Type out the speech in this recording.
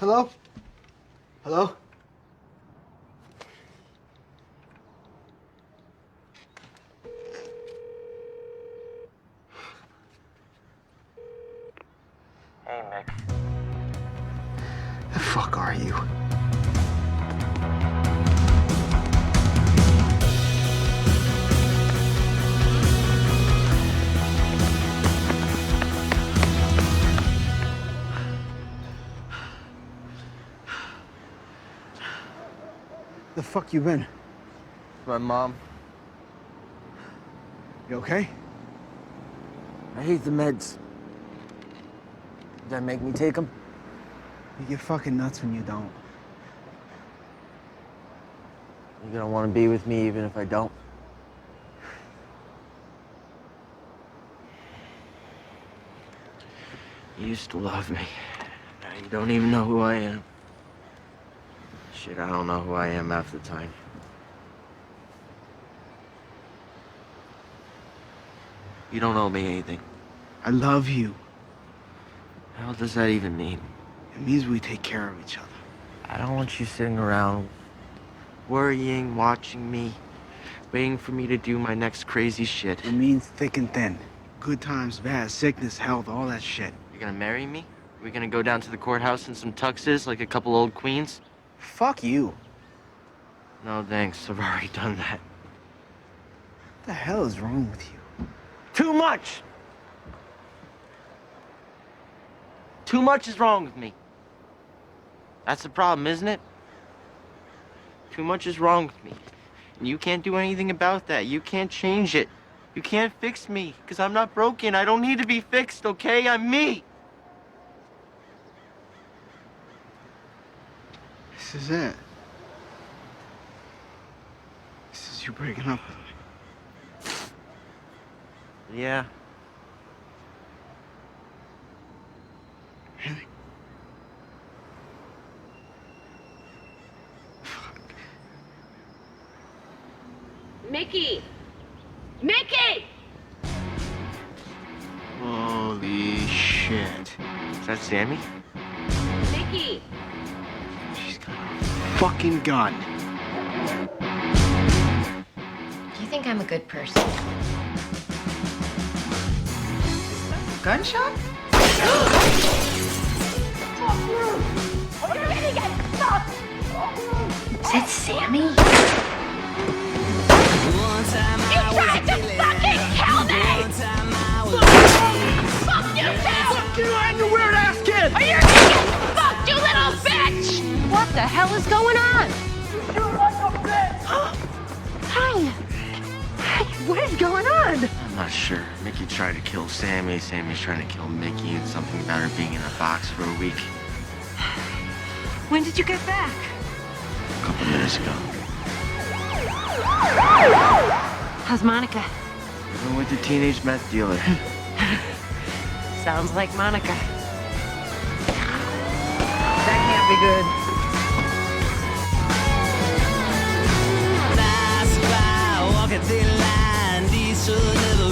Hello? Hello? Hey, Mick. The fuck are you? The fuck you been? My mom. You okay? I hate the meds. Did that make me take them? You get fucking nuts when you don't. You're gonna want to be with me even if I don't? You used to love me. Now you don't even know who I am. Shit, I don't know who I am half the time. You don't owe me anything. I love you. What the hell does that even mean? It means we take care of each other. I don't want you sitting around worrying, watching me, waiting for me to do my next crazy shit. It means thick and thin. Good times, bad, sickness, health, all that shit. You're gonna marry me? We're gonna go down to the courthouse in some tuxes like a couple old queens? Fuck you. No, thanks. I've already done that. What the hell is wrong with you? Too much! Too much is wrong with me. That's the problem, isn't it? Too much is wrong with me. And you can't do anything about that. You can't change it. You can't fix me, because I'm not broken. I don't need to be fixed, okay? I'm me. This is it. This is you breaking up with me. Yeah. Really? Mickey! Mickey! Holy shit. Is that Sammy? Mickey! She's got a fucking gun. You think I'm a good person? Gunshot? You're gonna get fucked! Is that Sammy? You tried to fucking kill me! Fuck you too! Fuck you and your weird ass kid! Or you're gonna get fucked, you little bitch! What the hell is going on? You're like a bitch! Hi. Hi. What is going on? I'm not sure. Mickey tried to kill Sammy. Sammy's trying to kill Mickey, and something about her being in a box for a week. When did you get back? A couple minutes ago. How's Monica? Even with the teenage meth dealer. Sounds like Monica. That can't be good. Walking thin line, diesel never